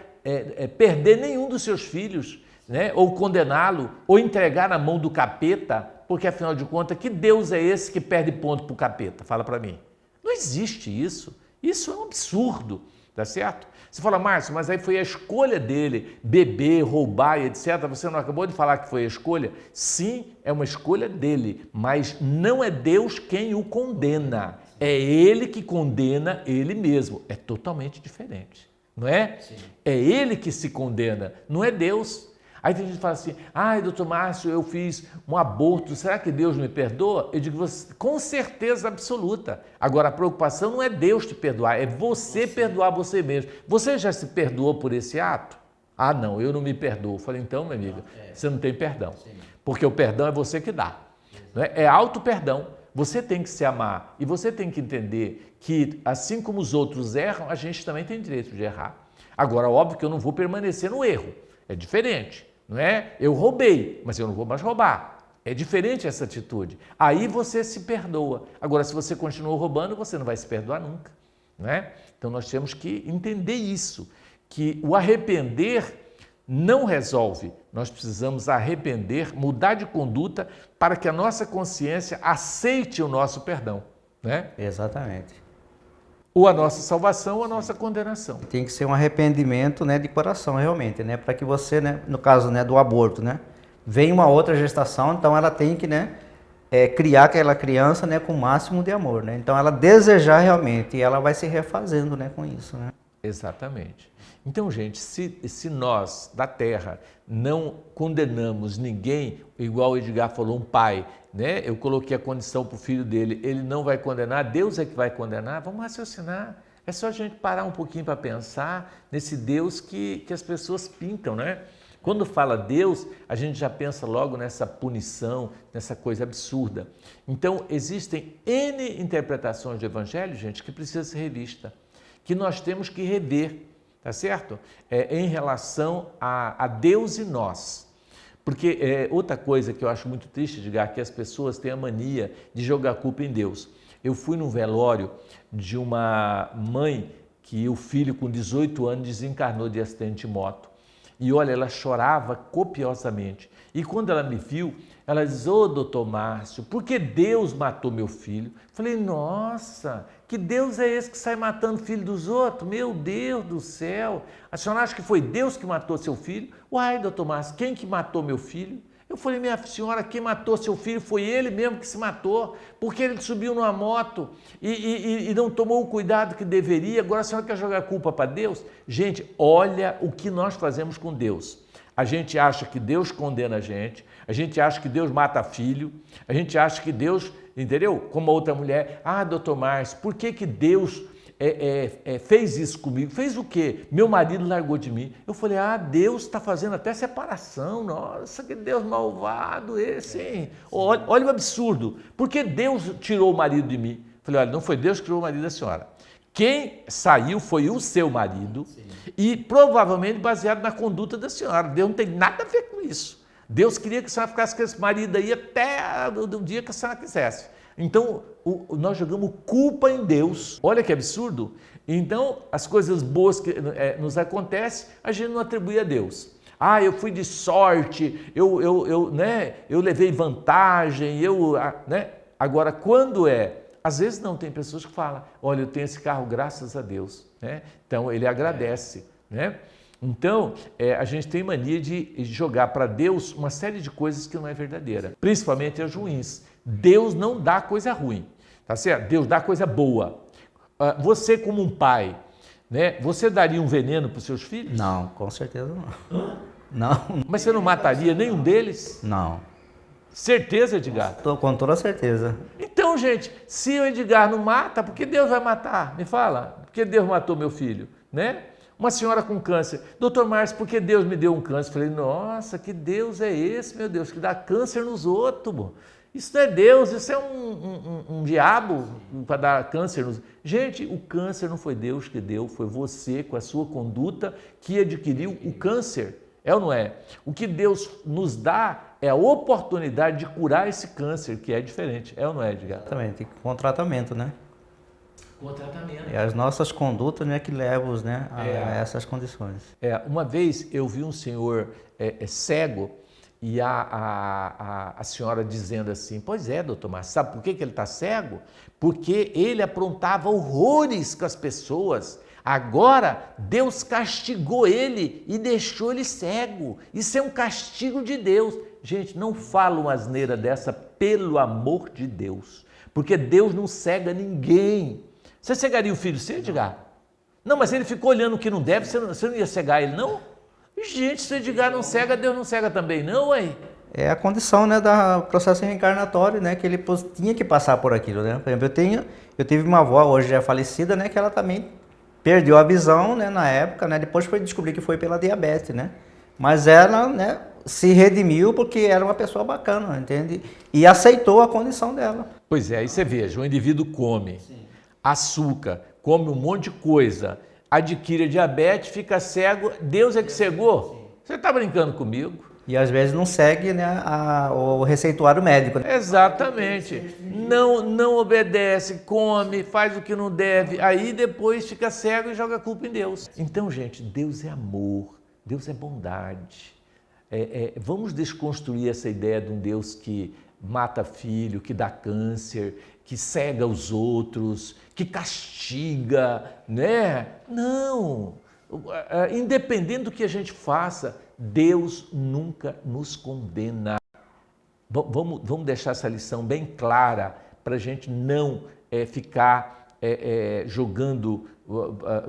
perder nenhum dos seus filhos, né? Ou condená-lo, ou entregar na mão do capeta, porque afinal de contas, que Deus é esse que perde ponto para o capeta? Fala para mim. Não existe isso. Isso é um absurdo. tá certo? Você fala, Márcio, mas aí foi a escolha dele, beber, roubar e etc. Você não acabou de falar que foi a escolha? Sim, é uma escolha dele, mas não é Deus quem o condena. É ele que condena ele mesmo. É totalmente diferente, não é? Sim. É ele que se condena, não é Deus. Aí tem gente que fala assim, ai, doutor Márcio, eu fiz um aborto, será que Deus me perdoa? Eu digo, com certeza absoluta. Agora, a preocupação não é Deus te perdoar, é você perdoar você mesmo. Você já se perdoou por esse ato? Ah, não, eu não me perdoo. Eu falei, então, minha amiga, você não tem perdão. Porque o perdão é você que dá. Não é? É auto-perdão. Você tem que se amar e você tem que entender que, assim como os outros erram, a gente também tem direito de errar. Agora, óbvio que eu não vou permanecer no erro. É diferente. Não é? Eu roubei, mas eu não vou mais roubar. É diferente essa atitude. Aí você se perdoa. Agora, se você continuou roubando, você não vai se perdoar nunca. Não é? Então, nós temos que entender isso, que o arrepender não resolve. Nós precisamos arrepender, mudar de conduta para que a nossa consciência aceite o nosso perdão. Né? Exatamente. Ou a nossa salvação ou a nossa condenação. Tem que ser um arrependimento, né, de coração, realmente, né, para que você, né, no caso, né, do aborto, né, vem uma outra gestação, então ela tem que, né, criar aquela criança, né, com o máximo de amor, né, então ela desejar realmente e ela vai se refazendo, né, com isso, né. Exatamente. Então, gente, se nós da Terra não condenamos ninguém, igual o Edgar falou, um pai, né? Eu coloquei a condição para o filho dele, ele não vai condenar, Deus é que vai condenar, vamos raciocinar. É só a gente parar um pouquinho para pensar nesse Deus que as pessoas pintam, né? Quando fala Deus, a gente já pensa logo nessa punição, nessa coisa absurda. Então, existem N interpretações do Evangelho, gente, que precisa ser revista, que nós temos que rever. Tá certo? Em relação a Deus e nós. Porque outra coisa que eu acho muito triste, Edgar, que as pessoas têm a mania de jogar a culpa em Deus. Eu fui num velório de uma mãe que o filho com 18 anos desencarnou de acidente de moto. E olha, ela chorava copiosamente. E quando ela me viu, ela diz, ô doutor Márcio, por que Deus matou meu filho? Falei, nossa, que Deus é esse que sai matando o filho dos outros? Meu Deus do céu, a senhora acha que foi Deus que matou seu filho? Uai, doutor Márcio, quem que matou meu filho? Eu falei, minha senhora, quem matou seu filho foi ele mesmo que se matou, porque ele subiu numa moto e não tomou o cuidado que deveria, agora a senhora quer jogar a culpa para Deus? Gente, olha o que nós fazemos com Deus. A gente acha que Deus condena a gente acha que Deus mata filho, a gente acha que Deus, entendeu? Como a outra mulher, doutor Márcio, por que Deus fez isso comigo? Fez o quê? Meu marido largou de mim. Eu falei, Deus está fazendo até separação, nossa, que Deus malvado esse, hein? Olha o absurdo, por que Deus tirou o marido de mim? Eu falei, olha, não foi Deus que tirou o marido da senhora. Quem saiu foi o seu marido. Sim. E provavelmente baseado na conduta da senhora. Deus não tem nada a ver com isso. Deus queria que a senhora ficasse com esse marido aí até o dia que a senhora quisesse. Então, nós jogamos culpa em Deus. Olha que absurdo. Então, as coisas boas que nos acontecem, a gente não atribui a Deus. Eu fui de sorte, eu levei vantagem, né? Agora, quando às vezes não, tem pessoas que falam, olha, eu tenho esse carro graças a Deus, né? Então ele agradece, né? Então a gente tem mania de jogar para Deus uma série de coisas que não é verdadeira, principalmente as ruins. Deus não dá coisa ruim, tá certo? Deus dá coisa boa. Você como um pai, né? Você daria um veneno para os seus filhos? Não, com certeza não. Não. Mas você não mataria nenhum deles? Não. Certeza, Edgar? Com toda certeza. Então, gente, se o Edgar não mata, por que Deus vai matar? Me fala. Por que Deus matou meu filho? Né? Uma senhora com câncer. Doutor Márcio, por que Deus me deu um câncer? Falei, nossa, que Deus é esse, meu Deus, que dá câncer nos outros. Isso não é Deus, isso é um diabo para dar câncer nos... Gente, o câncer não foi Deus que deu, foi você, com a sua conduta, que adquiriu o câncer. É ou não é? O que Deus nos dá é a oportunidade de curar esse câncer, que é diferente. É ou não é, Edgar? Exatamente, com tratamento, né? Com tratamento. E as nossas condutas, né, que levam, né, a essas condições. Uma vez eu vi um senhor cego e a senhora dizendo assim, pois é, doutor Márcio, sabe por que ele está cego? Porque ele aprontava horrores com as pessoas. Agora, Deus castigou ele e deixou ele cego. Isso é um castigo de Deus. Gente, não fala uma asneira dessa, pelo amor de Deus. Porque Deus não cega ninguém. Você cegaria o filho seu, Edgar? Não, mas ele ficou olhando o que não deve, você não ia cegar ele, não? Gente, se o Edgar não cega, Deus não cega também, não, ué? É a condição, né, do processo reencarnatório, né, que ele tinha que passar por aquilo, né? Por exemplo, eu tive uma avó, hoje já falecida, né, que ela também perdeu a visão, né, na época, né, depois foi descobrir que foi pela diabetes, né? Mas ela, né, se redimiu porque era uma pessoa bacana, entende? E aceitou a condição dela. Pois é, aí você veja, o indivíduo come açúcar, come um monte de coisa, adquire diabetes, fica cego, Deus é que cegou? Você está brincando comigo? E às vezes não segue, né, o receituário médico. Né? Exatamente. Não obedece, come, faz o que não deve, aí depois fica cego e joga a culpa em Deus. Então, gente, Deus é amor, Deus é bondade. Vamos desconstruir essa ideia de um Deus que mata filho, que dá câncer, que cega os outros, que castiga, né? Não! Independente do que a gente faça, Deus nunca nos condena. Vamos deixar essa lição bem clara para a gente não ficar jogando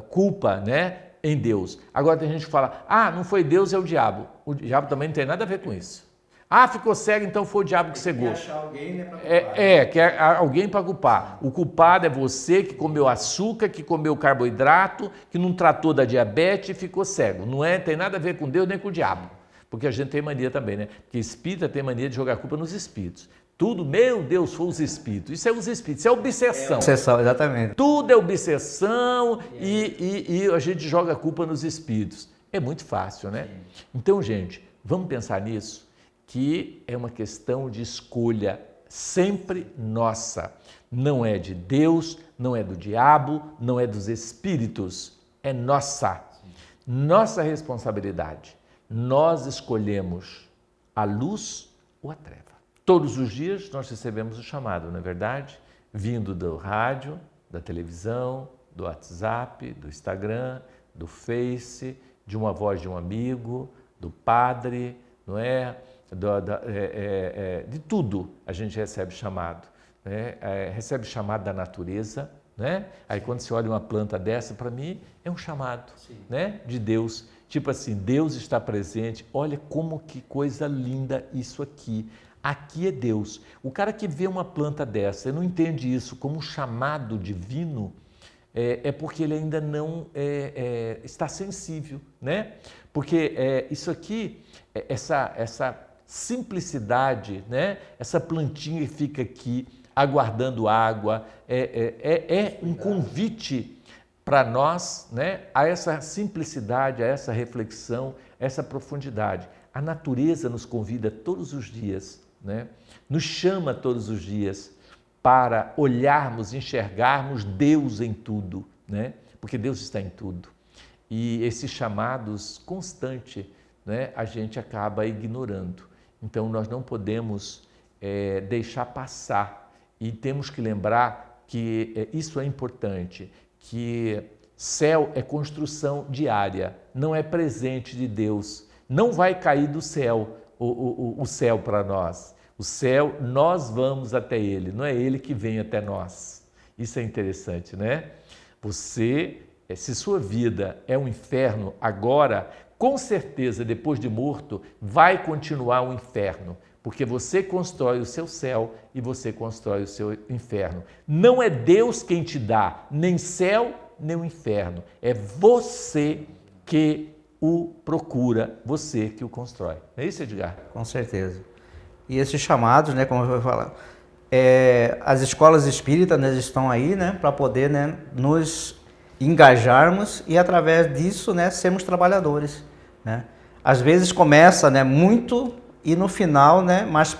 culpa, né, em Deus. Agora tem gente que fala, não foi Deus, é o diabo. O diabo também não tem nada a ver com isso. Ficou cego, então foi o diabo que cegou. Quer achar alguém, né, para culpar. Quer alguém para culpar. O culpado é você que comeu açúcar, que comeu carboidrato, que não tratou da diabetes e ficou cego. Não tem nada a ver com Deus nem com o diabo. Porque a gente tem mania também, né? Porque espírita tem mania de jogar a culpa nos espíritos. Tudo, meu Deus, foi os espíritos. Isso é os espíritos, isso é obsessão. Obsessão, exatamente. Tudo é obsessão e a gente joga a culpa nos espíritos. É muito fácil, né? Então, gente, vamos pensar nisso, que é uma questão de escolha sempre nossa. Não é de Deus, não é do diabo, não é dos espíritos, é nossa. Nossa responsabilidade. Nós escolhemos a luz ou a treva. Todos os dias nós recebemos o chamado, não é verdade? Vindo do rádio, da televisão, do WhatsApp, do Instagram, do Face, de uma voz de um amigo, do padre, não é? De tudo a gente recebe chamado, né? Recebe chamado da natureza, né? Aí quando você olha uma planta dessa, para mim é um chamado, né? De Deus, tipo assim, Deus está presente, olha como que coisa linda isso aqui é Deus. O cara que vê uma planta dessa e não entende isso como um chamado divino, é porque ele ainda não está sensível, né? Porque isso aqui, essa simplicidade, né? Essa plantinha que fica aqui aguardando água, é um convite para nós, né? A essa simplicidade, a essa reflexão, a essa profundidade. A natureza nos convida todos os dias, né? Nos chama todos os dias para olharmos, enxergarmos Deus em tudo, né? Porque Deus está em tudo. E esses chamados constantes, né, a gente acaba ignorando. Então, nós não podemos deixar passar e temos que lembrar que isso é importante, que céu é construção diária, não é presente de Deus. Não vai cair do céu o céu para nós. O céu, nós vamos até ele, não é ele que vem até nós. Isso é interessante, né? Você, se sua vida é um inferno agora, com certeza, depois de morto, vai continuar um inferno, porque você constrói o seu céu e você constrói o seu inferno. Não é Deus quem te dá nem céu, nem o inferno. É você que o procura, você que o constrói. Não é isso, Edgar? Com certeza. E esses chamados, né, como eu vou falar, as escolas espíritas, né, estão aí, né, para poder, né, nos engajarmos e através disso, né, sermos trabalhadores, né? Às vezes começa, né, muito e no final, né, mas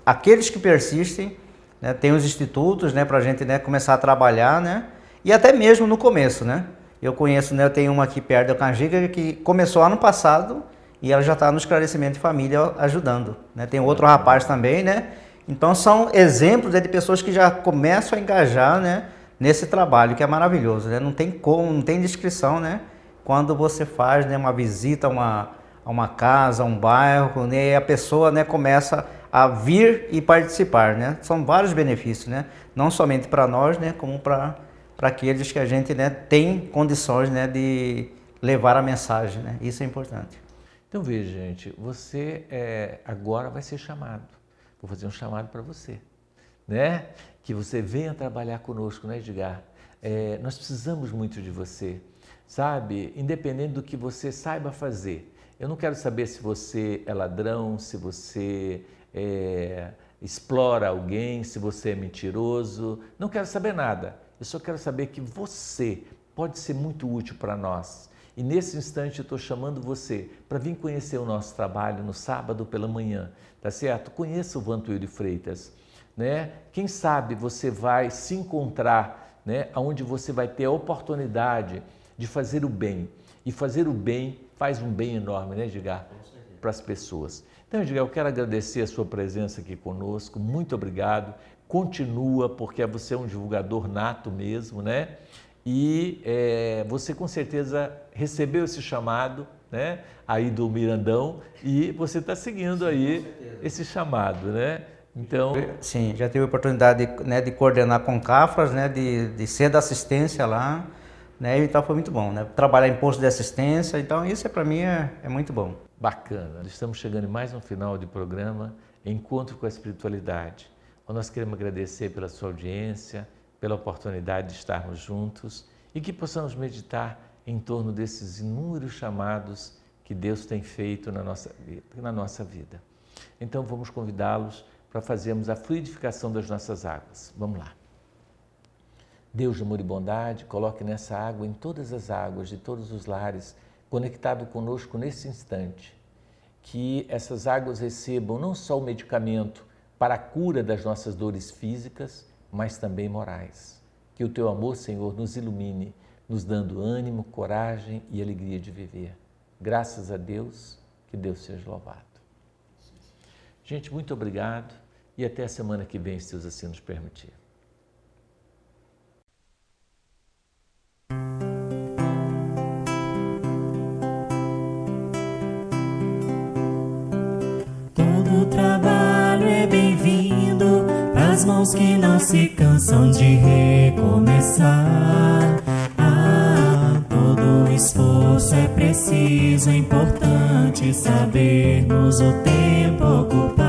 aqueles que persistem, né, tem os institutos, né, para a gente, né, começar a trabalhar, né, e até mesmo no começo, né? Eu conheço, né, eu tenho uma aqui perto da Canjica que começou ano passado e ela já está no esclarecimento de família ajudando, né? Tem outro rapaz também, né? Então são exemplos, né, de pessoas que já começam a engajar, né, nesse trabalho que é maravilhoso, né? Não tem como, não tem descrição, né? Quando você faz, né, uma visita a uma casa, a um bairro, né, e a pessoa, né, começa a vir e participar, né? São vários benefícios, né? Não somente para nós, né, como para aqueles que a gente, né, tem condições, né, de levar a mensagem, né? Isso é importante. Então veja, gente, você agora vai ser chamado. Vou fazer um chamado para você, né? Que você venha trabalhar conosco, né, Edgar? Nós precisamos muito de você, sabe? Independente do que você saiba fazer. Eu não quero saber se você é ladrão, se você explora alguém, se você é mentiroso. Não quero saber nada. Eu só quero saber que você pode ser muito útil para nós. E nesse instante eu estou chamando você para vir conhecer o nosso trabalho no sábado pela manhã, tá certo? Conheça o Vantuílio Freitas, né? Quem sabe você vai se encontrar, né? Onde você vai ter a oportunidade de fazer o bem. E fazer o bem faz um bem enorme, né, Edgar? Para as pessoas. Então, Edgar, eu quero agradecer a sua presença aqui conosco. Muito obrigado. Continua, porque você é um divulgador nato mesmo, né? E você com certeza recebeu esse chamado, né, aí do Mirandão, e você está seguindo aí esse chamado, né? Então, sim, já tive a oportunidade, né, de coordenar com Cafras, né, de ser da assistência lá, né? Então foi muito bom, né? Trabalhar em posto de assistência, então isso para mim é muito bom. Bacana. Estamos chegando em mais um final de programa, Encontro com a Espiritualidade. Nós queremos agradecer pela sua audiência, pela oportunidade de estarmos juntos e que possamos meditar em torno desses inúmeros chamados que Deus tem feito na nossa vida. Então vamos convidá-los para fazermos a fluidificação das nossas águas. Vamos lá. Deus de amor e bondade, coloque nessa água, em todas as águas de todos os lares, conectado conosco nesse instante, que essas águas recebam não só o medicamento para a cura das nossas dores físicas, mas também morais. Que o Teu amor, Senhor, nos ilumine, nos dando ânimo, coragem e alegria de viver. Graças a Deus, que Deus seja louvado. Gente, muito obrigado e até a semana que vem, se Deus assim nos permitir. Todo trabalho é bem-vindo, as mãos que não se cansam de recomeçar. Todo esforço é preciso, é importante sabermos o tempo ocupar.